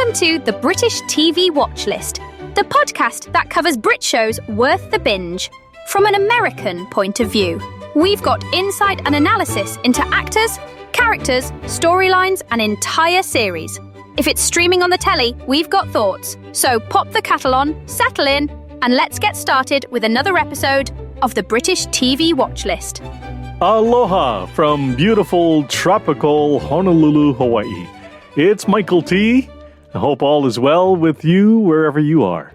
Welcome to the British TV Watch List, the podcast that covers Brit shows worth the binge from an American point of view. We've got insight and analysis into actors, characters, storylines, and entire series. If it's streaming on the telly, we've got thoughts. So pop the kettle on, settle in, and let's get started with another episode of the British TV Watch List. Aloha from beautiful, tropical Honolulu, Hawaii. It's Michael T. I hope all is well with you wherever you are.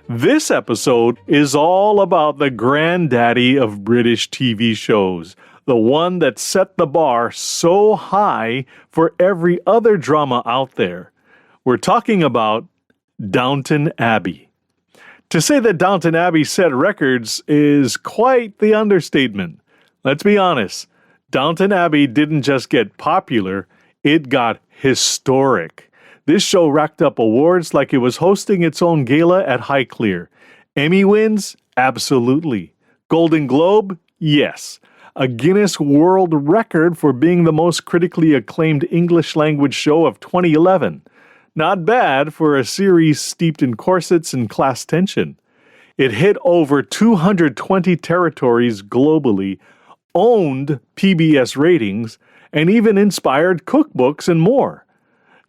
This episode is all about the granddaddy of British TV shows, the one that set the bar so high for every other drama out there. We're talking about Downton Abbey. To say that Downton Abbey set records is quite the understatement. Let's be honest, Downton Abbey didn't just get popular, it got historic. This show racked up awards like it was hosting its own gala at Highclere. Emmy wins? Absolutely. Golden Globe? Yes. A Guinness World Record for being the most critically acclaimed English language show of 2011. Not bad for a series steeped in corsets and class tension. It hit over 220 territories globally, owned PBS ratings, and even inspired cookbooks and more.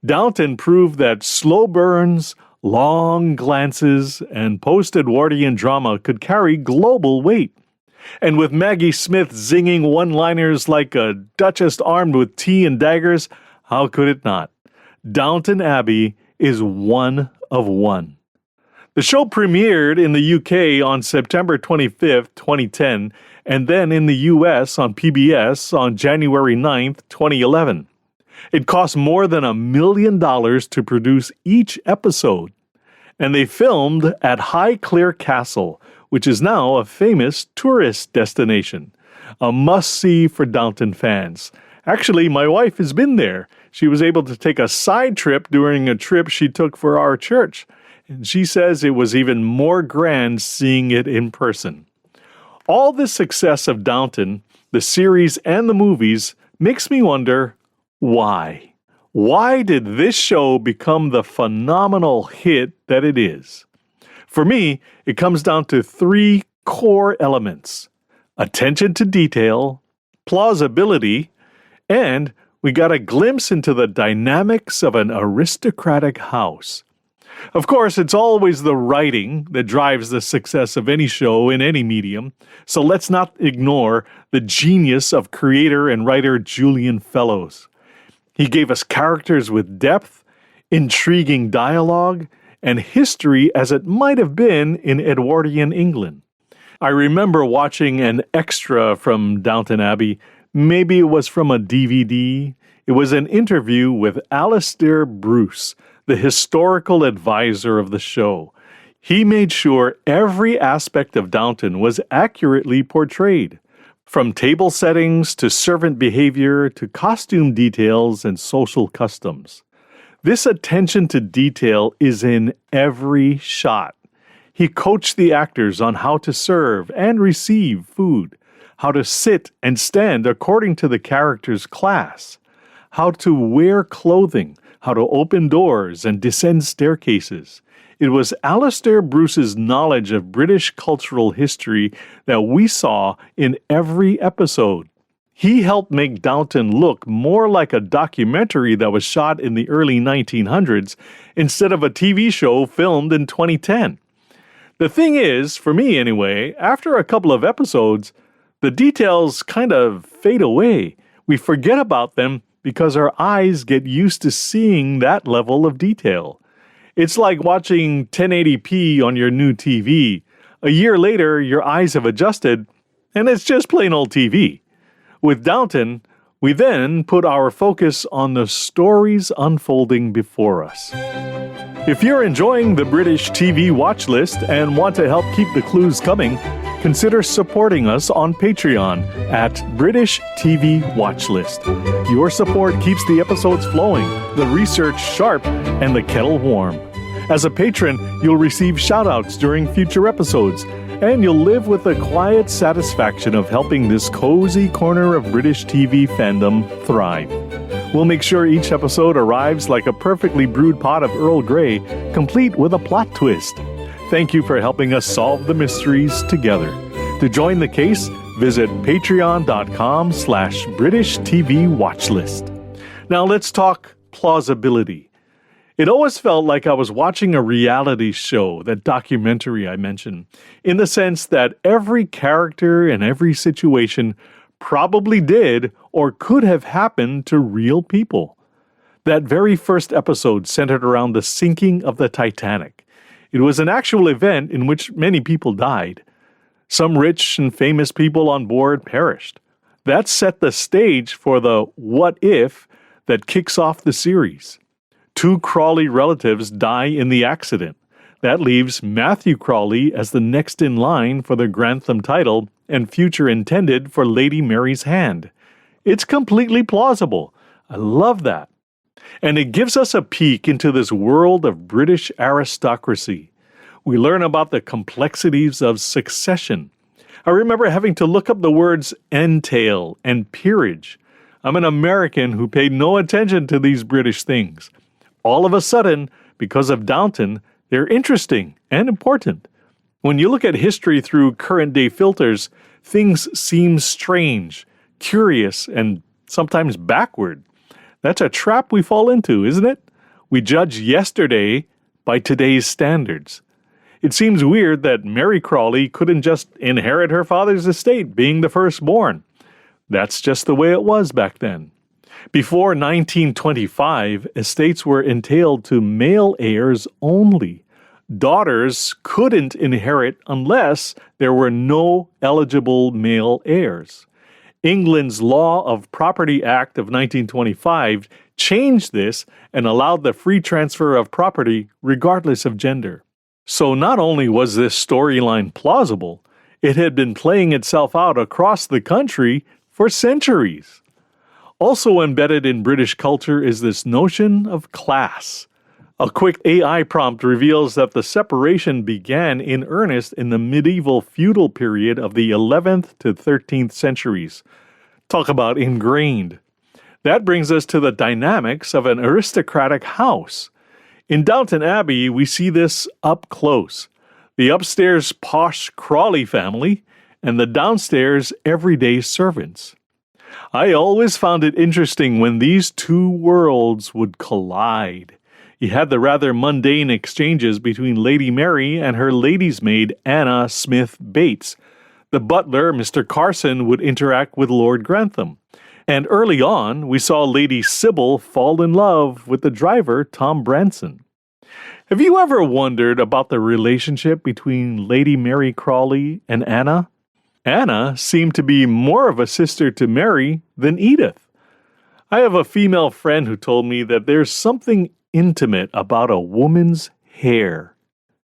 Downton proved that slow burns, long glances, and post-Edwardian drama could carry global weight. And with Maggie Smith zinging one-liners like a duchess armed with tea and daggers, how could it not? Downton Abbey is one of one. The show premiered in the UK on September 25th, 2010, and then in the US on PBS on January 9th, 2011. It cost more than $1 million to produce each episode, and they filmed at Highclere Castle, which is now a famous tourist destination. A must-see for Downton fans. Actually, my wife has been there. She was able to take a side trip during a trip she took for our church, and she says it was even more grand seeing it in person. All the success of Downton, the series and the movies, makes me wonder, why? Why did this show become the phenomenal hit that it is? For me, it comes down to three core elements: attention to detail, plausibility, and we got a glimpse into the dynamics of an aristocratic house. Of course, it's always the writing that drives the success of any show in any medium, so let's not ignore the genius of creator and writer Julian Fellowes. He gave us characters with depth, intriguing dialogue, and history as it might have been in Edwardian England. I remember watching an extra from Downton Abbey. Maybe it was from a DVD. It was an interview with Alastair Bruce, the historical advisor of the show. He made sure every aspect of Downton was accurately portrayed, from table settings to servant behavior to costume details and social customs. This attention to detail is in every shot. He coached the actors on how to serve and receive food, how to sit and stand according to the character's class, how to wear clothing, how to open doors and descend staircases. It was Alastair Bruce's knowledge of British cultural history that we saw in every episode. He helped make Downton look more like a documentary that was shot in the early 1900s instead of a TV show filmed in 2010. The thing is, for me anyway, after a couple of episodes, the details kind of fade away. We forget about them because our eyes get used to seeing that level of detail. It's like watching 1080p on your new TV. A year later, your eyes have adjusted, and it's just plain old TV. With Downton, we then put our focus on the stories unfolding before us. If you're enjoying the British TV Watch List and want to help keep the clues coming, consider supporting us on Patreon at British TV Watch List. Your support keeps the episodes flowing, the research sharp, and the kettle warm. As a patron, you'll receive shout-outs during future episodes, and you'll live with the quiet satisfaction of helping this cozy corner of British TV fandom thrive. We'll make sure each episode arrives like a perfectly brewed pot of Earl Grey, complete with a plot twist. Thank you for helping us solve the mysteries together. To join the case, visit patreon.com/British TV Watchlist. Now let's talk plausibility. It always felt like I was watching a reality show, that documentary I mentioned, in the sense that every character and every situation probably did or could have happened to real people. That very first episode centered around the sinking of the Titanic. It was an actual event in which many people died. Some rich and famous people on board perished. That set the stage for the what if that kicks off the series. 2 Crawley relatives die in the accident. That leaves Matthew Crawley as the next in line for the Grantham title and future intended for Lady Mary's hand. It's completely plausible. I love that. And it gives us a peek into this world of British aristocracy. We learn about the complexities of succession. I remember having to look up the words entail and peerage. I'm an American who paid no attention to these British things. All of a sudden, because of Downton, they're interesting and important. When you look at history through current-day filters, things seem strange, curious, and sometimes backward. That's a trap we fall into, isn't it? We judge yesterday by today's standards. It seems weird that Mary Crawley couldn't just inherit her father's estate, being the firstborn. That's just the way it was back then. Before 1925, estates were entailed to male heirs only. Daughters couldn't inherit unless there were no eligible male heirs. England's Law of Property Act of 1925 changed this and allowed the free transfer of property regardless of gender. So not only was this storyline plausible, it had been playing itself out across the country for centuries. Also embedded in British culture is this notion of class. A quick AI prompt reveals that the separation began in earnest in the medieval feudal period of the 11th to 13th centuries. Talk about ingrained. That brings us to the dynamics of an aristocratic house. In Downton Abbey, we see this up close. The upstairs posh Crawley family and the downstairs everyday servants. I always found it interesting when these two worlds would collide. You had the rather mundane exchanges between Lady Mary and her lady's maid, Anna Smith Bates. The butler, Mr. Carson, would interact with Lord Grantham. And early on, we saw Lady Sybil fall in love with the driver, Tom Branson. Have you ever wondered about the relationship between Lady Mary Crawley and Anna? Anna seemed to be more of a sister to Mary than Edith. I have a female friend who told me that there's something intimate about a woman's hair.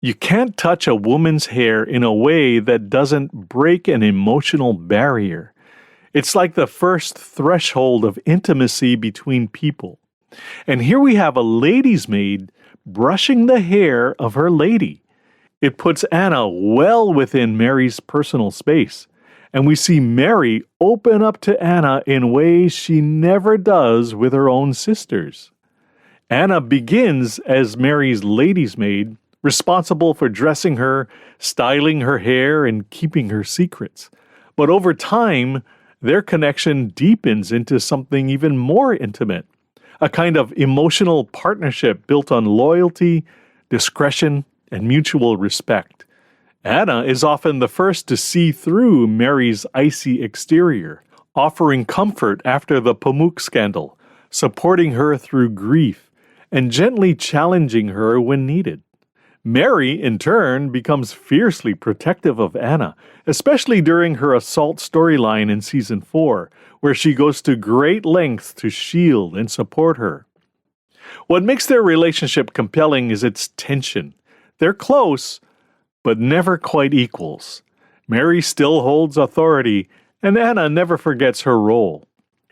You can't touch a woman's hair in a way that doesn't break an emotional barrier. It's like the first threshold of intimacy between people. And here we have a lady's maid brushing the hair of her lady. It puts Anna well within Mary's personal space. And we see Mary open up to Anna in ways she never does with her own sisters. Anna begins as Mary's lady's maid, responsible for dressing her, styling her hair, and keeping her secrets. But over time, their connection deepens into something even more intimate, a kind of emotional partnership built on loyalty, discretion, and mutual respect. Anna is often the first to see through Mary's icy exterior, offering comfort after the Pamuk scandal, supporting her through grief, and gently challenging her when needed. Mary, in turn, becomes fiercely protective of Anna, especially during her assault storyline in Season 4, where she goes to great lengths to shield and support her. What makes their relationship compelling is its tension. They're close, but never quite equals. Mary still holds authority, and Anna never forgets her role.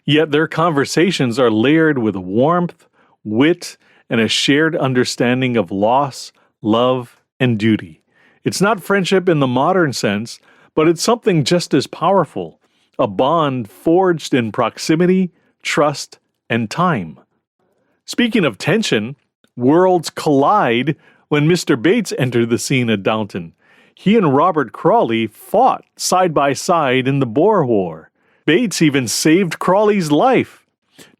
Yet their conversations are layered with warmth, wit, and a shared understanding of loss, love, and duty. It's not friendship in the modern sense, but it's something just as powerful, a bond forged in proximity, trust, and time. Speaking of tension, worlds collide when Mr. Bates entered the scene at Downton. He and Robert Crawley fought side by side in the Boer War. Bates even saved Crawley's life.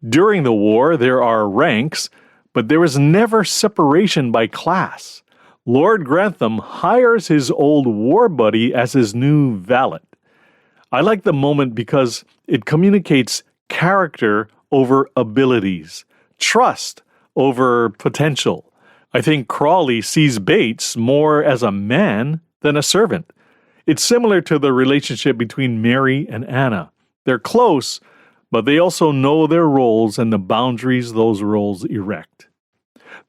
During the war, there are ranks, but there was never separation by class. Lord Grantham hires his old war buddy as his new valet. I like the moment because it communicates character over abilities, trust over potential. I think Crawley sees Bates more as a man than a servant. It's similar to the relationship between Mary and Anna. They're close, but they also know their roles and the boundaries those roles erect.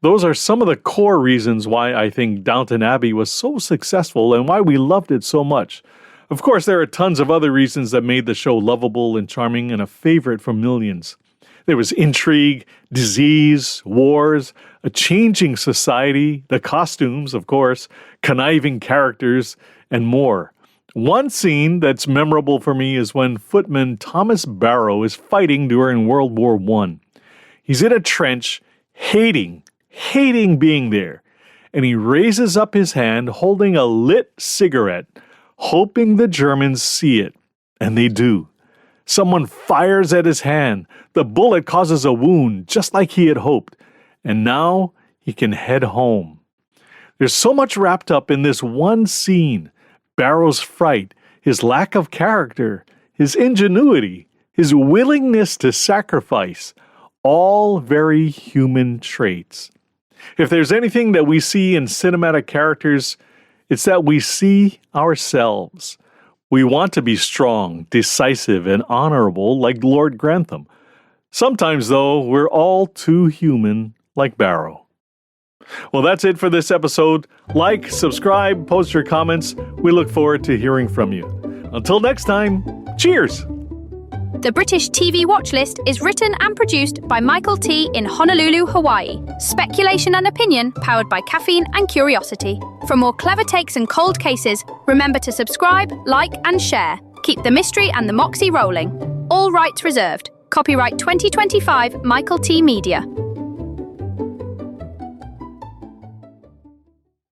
Those are some of the core reasons why I think Downton Abbey was so successful and why we loved it so much. Of course, there are tons of other reasons that made the show lovable and charming and a favorite for millions. There was intrigue, disease, wars, a changing society, the costumes, of course, conniving characters, and more. One scene that's memorable for me is when footman Thomas Barrow is fighting during World War I. He's in a trench, hating being there, and he raises up his hand holding a lit cigarette, hoping the Germans see it, and they do. Someone fires at his hand. The bullet causes a wound, just like he had hoped, and now he can head home. There's so much wrapped up in this one scene. Barrow's fright, his lack of character, his ingenuity, his willingness to sacrifice, all very human traits. If there's anything that we see in cinematic characters, it's that we see ourselves. We want to be strong, decisive, and honorable like Lord Grantham. Sometimes, though, we're all too human like Barrow. Well, that's it for this episode. Like, subscribe, post your comments. We look forward to hearing from you. Until next time, cheers! The British TV Watchlist is written and produced by Michael T. in Honolulu, Hawaii. Speculation and opinion powered by caffeine and curiosity. For more clever takes and cold cases, remember to subscribe, like, and share. Keep the mystery and the moxie rolling. All rights reserved. Copyright 2025 Michael T. Media.